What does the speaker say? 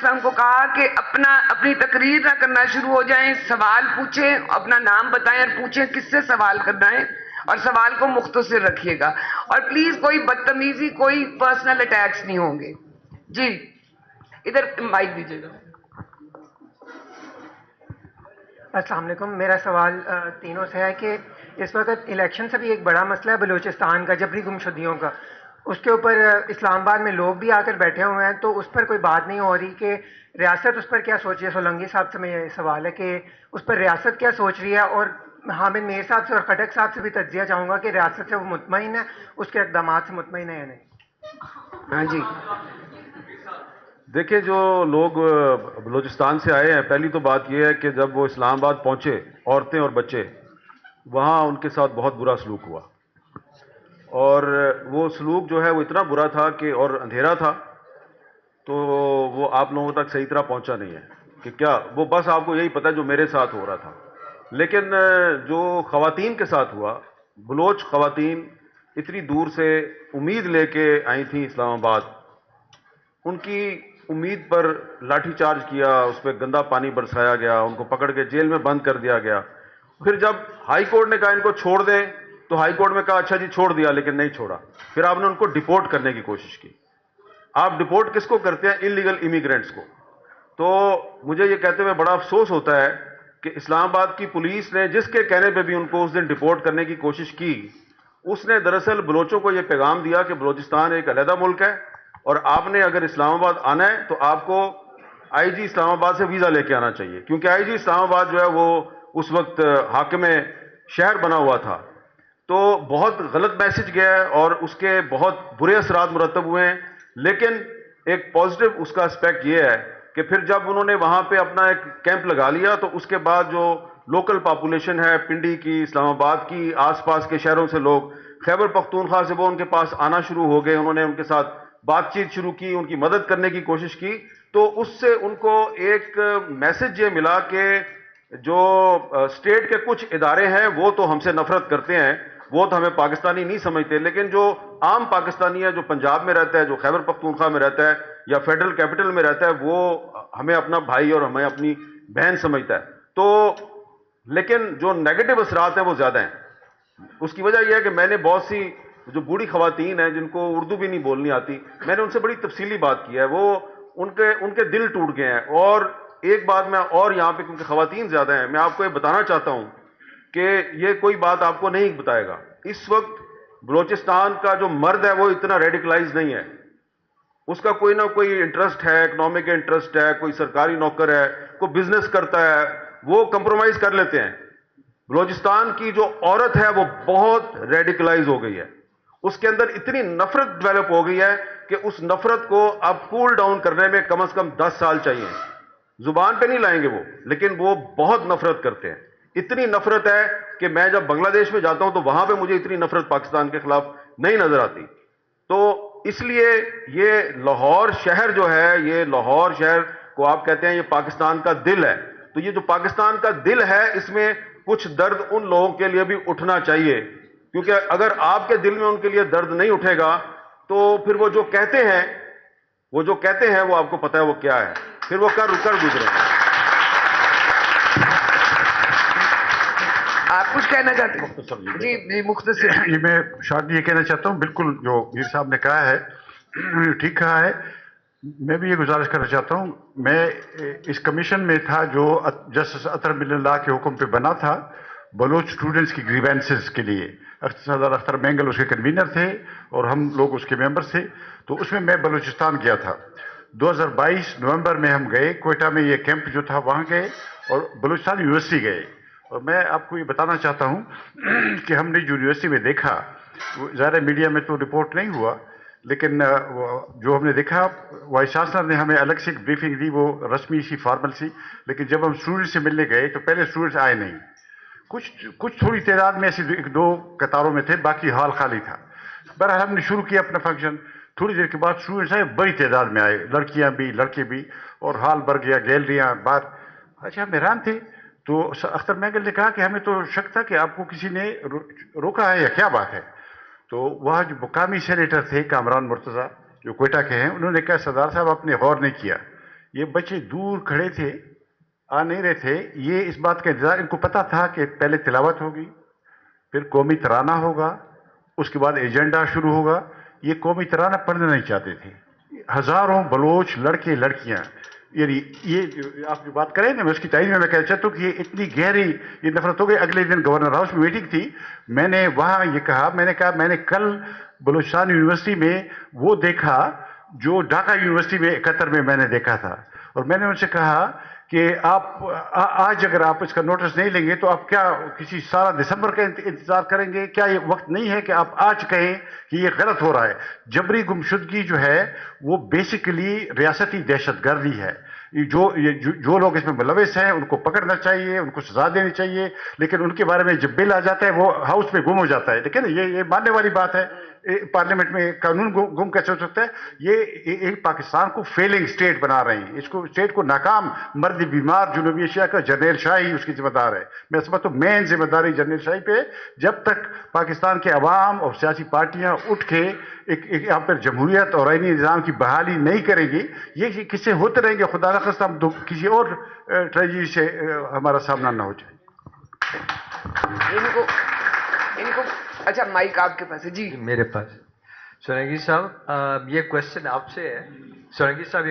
ہم کو کہا کہ اپنی تقریر نہ کرنا شروع ہو جائیں، سوال پوچھیں، اپنا نام بتائیں اور پوچھیں کس سے سوال کرنا ہے، اور سوال کو مختصر رکھیے گا، اور پلیز کوئی بدتمیزی، کوئی پرسنل اٹیکس نہیں ہوں گے. جی ادھر مائک دیجیے گا. السلام علیکم. میرا سوال تینوں سے ہے کہ اس وقت الیکشن سے بھی ایک بڑا مسئلہ ہے بلوچستان کا، جبری گمشدگیوں کا. اس کے اوپر اسلام آباد میں لوگ بھی آ کر بیٹھے ہوئے ہیں، تو اس پر کوئی بات نہیں ہو رہی کہ ریاست اس پر کیا سوچ رہی ہے. سولنگی صاحب سے میں یہ سوال ہے کہ اس پر ریاست کیا سوچ رہی ہے، اور حامد میر صاحب سے اور خٹک صاحب سے بھی تجزیہ چاہوں گا کہ ریاست سے وہ مطمئن ہے، اس کے اقدامات سے مطمئن ہے یا نہیں. ہاں جی. دیکھیں، جو لوگ بلوچستان سے آئے ہیں، پہلی تو بات یہ ہے کہ جب وہ اسلام آباد پہنچے، عورتیں اور بچے، وہاں ان کے ساتھ بہت برا سلوک ہوا، اور وہ سلوک جو ہے وہ اتنا برا تھا کہ، اور اندھیرا تھا، تو وہ آپ لوگوں تک صحیح طرح پہنچا نہیں ہے کہ کیا، وہ بس آپ کو یہی پتہ ہے جو میرے ساتھ ہو رہا تھا. لیکن جو خواتین کے ساتھ ہوا، بلوچ خواتین اتنی دور سے امید لے کے آئی تھیں اسلام آباد، ان کی امید پر لاٹھی چارج کیا، اس پہ گندا پانی برسایا گیا، ان کو پکڑ کے جیل میں بند کر دیا گیا. پھر جب ہائی کورٹ نے کہا ان کو چھوڑ دیں، تو ہائی کورٹ میں کہا اچھا جی چھوڑ دیا، لیکن نہیں چھوڑا. پھر آپ نے ان کو ڈیپورٹ کرنے کی کوشش کی. آپ ڈیپورٹ کس کو کرتے ہیں؟ انلیگل امیگرینٹس کو. تو مجھے یہ کہتے ہوئے بڑا افسوس ہوتا ہے کہ اسلام آباد کی پولیس نے جس کے کہنے پہ بھی ان کو اس دن ڈیپورٹ کرنے کی کوشش کی، اس نے دراصل بلوچوں کو یہ پیغام دیا کہ بلوچستان ایک علیحدہ ملک ہے، اور آپ نے اگر اسلام آباد آنا ہے تو آپ کو آئی جی اسلام آباد سے ویزا لے کے آنا چاہیے، کیونکہ آئی جی اسلام آباد جو ہے وہ اس وقت حاکم شہر بنا ہوا تھا. تو بہت غلط میسج گیا ہے، اور اس کے بہت برے اثرات مرتب ہوئے ہیں. لیکن ایک پازیٹو اس کا اسپیکٹ یہ ہے کہ پھر جب انہوں نے وہاں پہ اپنا ایک کیمپ لگا لیا، تو اس کے بعد جو لوکل پاپولیشن ہے پنڈی کی، اسلام آباد کی، آس پاس کے شہروں سے لوگ خیبر پختونخوا سے وہ ان کے پاس آنا شروع ہو گئے. انہوں نے ان کے ساتھ بات چیت شروع کی، ان کی مدد کرنے کی کوشش کی. تو اس سے ان کو ایک میسج یہ ملا کہ جو اسٹیٹ کے کچھ ادارے ہیں وہ تو ہم سے نفرت کرتے ہیں، وہ تو ہمیں پاکستانی نہیں سمجھتے، لیکن جو عام پاکستانی ہے، جو پنجاب میں رہتا ہے، جو خیبر پختونخوا میں رہتا ہے یا فیڈرل کیپٹل میں رہتا ہے، وہ ہمیں اپنا بھائی اور ہمیں اپنی بہن سمجھتا ہے. تو لیکن جو نیگیٹو اثرات ہیں وہ زیادہ ہیں. اس کی وجہ یہ ہے کہ میں نے بہت سی جو بوڑھی خواتین ہیں جن کو اردو بھی نہیں بولنی آتی، میں نے ان سے بڑی تفصیلی بات کی ہے، وہ ان کے دل ٹوٹ گئے ہیں. اور ایک بات میں اور یہاں پہ، کیونکہ خواتین زیادہ ہیں، میں آپ کو یہ بتانا چاہتا ہوں کہ یہ کوئی بات آپ کو نہیں بتائے گا، اس وقت بلوچستان کا جو مرد ہے وہ اتنا ریڈیکلائز نہیں ہے. اس کا کوئی نہ کوئی انٹرسٹ ہے، اکنامک انٹرسٹ ہے، کوئی سرکاری نوکر ہے، کوئی بزنس کرتا ہے، وہ کمپرومائز کر لیتے ہیں. بلوچستان کی جو عورت ہے وہ بہت ریڈیکلائز ہو گئی ہے، اس کے اندر اتنی نفرت ڈیولپ ہو گئی ہے کہ اس نفرت کو اب کول ڈاؤن کرنے میں کم از کم 10 سال چاہیے. زبان پہ نہیں لائیں گے وہ، لیکن وہ بہت نفرت کرتے ہیں. اتنی نفرت ہے کہ میں جب بنگلہ دیش میں جاتا ہوں تو وہاں پہ مجھے اتنی نفرت پاکستان کے خلاف نہیں نظر آتی. تو اس لیے یہ لاہور شہر جو ہے، یہ لاہور شہر کو آپ کہتے ہیں یہ پاکستان کا دل ہے. تو یہ جو پاکستان کا دل ہے، اس میں کچھ درد ان لوگوں کے لیے بھی اٹھنا چاہیے، کیونکہ اگر آپ کے دل میں ان کے لیے درد نہیں اٹھے گا تو پھر وہ جو کہتے ہیں وہ آپ کو پتہ ہے وہ کیا ہے، پھر وہ کر گزرے. آپ کچھ کہنا چاہتے ہیں؟ جی مختصر. یہ میں شاید یہ کہنا چاہتا ہوں، بالکل جو میر صاحب نے کہا ہے ٹھیک کہا ہے. میں بھی یہ گزارش کرنا چاہتا ہوں، میں اس کمیشن میں تھا جو جسٹس اطہر ملن اللہ کے حکم پہ بنا تھا بلوچ اسٹوڈنٹس کی گریوینسز کے لیے. صدر اختر مینگل اس کے کنوینر تھے اور ہم لوگ اس کے ممبرس تھے. تو اس میں بلوچستان گیا تھا. 2022 نومبر میں ہم گئے کوئٹہ میں، یہ کیمپ جو تھا وہاں گئے، اور بلوچستان یونیورسٹی گئے. اور میں آپ کو یہ بتانا چاہتا ہوں کہ ہم نے یونیورسٹی میں دیکھا، ظاہر میڈیا میں تو رپورٹ نہیں ہوا، لیکن جو ہم نے دیکھا، وائس چانسلر نے ہمیں الگ سے ایک بریفنگ دی، وہ رسمی سی فارمل سی. لیکن جب ہم اسٹوڈنٹ سے ملنے گئے تو پہلے اسٹوڈنٹس آئے نہیں، کچھ تھوڑی تعداد میں ایسے 1-2 قطاروں میں تھے، باقی ہال خالی تھا. بہرحال ہم نے شروع کیا اپنا فنکشن. تھوڑی دیر کے بعد اسٹوڈنٹس آئے، بڑی تعداد میں آئے، لڑکیاں بھی لڑکے بھی، اور ہال بھر گیا، گیلریاں باہر. اچھا ہم حیران تھے. تو اختر مینگل نے کہا کہ ہمیں تو شک تھا کہ آپ کو کسی نے روکا ہے یا کیا بات ہے. تو وہاں جو مقامی سینیٹر تھے کامران مرتضیٰ جو کوئٹہ کے ہیں، انہوں نے کہا سردار صاحب آپ نے غور نہیں کیا، یہ بچے دور کھڑے تھے, آ نہیں رہے تھے. یہ اس بات کا انتظار, ان کو پتا تھا کہ پہلے تلاوت ہوگی, پھر قومی ترانہ ہوگا, اس کے بعد ایجنڈا شروع ہوگا. یہ قومی ترانہ پڑھنا نہیں چاہتے تھے. ہزاروں بلوچ لڑکے لڑکیاں, یعنی یہ آپ جو بات کریں نا, میں اس کی تائید میں کہنا چاہتا ہوں کہ یہ اتنی گہری یہ نفرت ہو گئی. اگلے دن گورنر ہاؤس میں میٹنگ تھی, میں نے وہاں یہ کہا, میں نے کل بلوچستان یونیورسٹی میں وہ دیکھا جو ڈھاکہ یونیورسٹی میں قطر میں نے دیکھا تھا, اور میں نے ان سے کہا کہ آپ آج اگر آپ اس کا نوٹس نہیں لیں گے تو آپ کیا کسی سارا دسمبر کا انتظار کریں گے؟ کیا یہ وقت نہیں ہے کہ آپ آج کہیں کہ یہ غلط ہو رہا ہے؟ جبری گمشدگی جو ہے وہ بیسیکلی ریاستی دہشت گردی ہے. جو لوگ اس میں ملوث ہیں ان کو پکڑنا چاہیے, ان کو سزا دینی چاہیے, لیکن ان کے بارے میں جب بل آ جاتا ہے وہ ہاؤس میں گم ہو جاتا ہے. لیکن یہ ماننے والی بات ہے, پارلیمنٹ میں قانون گم کیسے ہو سکتا ہے؟ یہ پاکستان کو فیلنگ اسٹیٹ بنا رہے ہیں, اس کو اسٹیٹ کو ناکام مرد بیمار جنوبی ایشیا کا جرنیل شاہی اس کی ذمہ دار ہے. میں سمجھتا ہوں مین ذمہ داری جرنیل شاہی پہ. جب تک پاکستان کے عوام اور سیاسی پارٹیاں اٹھ کے یہاں پر جمہوریت اور آئینی نظام کی بحالی نہیں کریں گی, یہ قصے ہوتے رہیں گے. خدا نخواستہ ہم کسی اور ٹریجڈی سے ہمارا سامنا نہ ہو جائے. ان کو اچھا مائک آپ کے پاس ہے جی. میرے پاس. سورنگی صاحب یہ کوشچن آپ سے ہے. سورنگی صاحب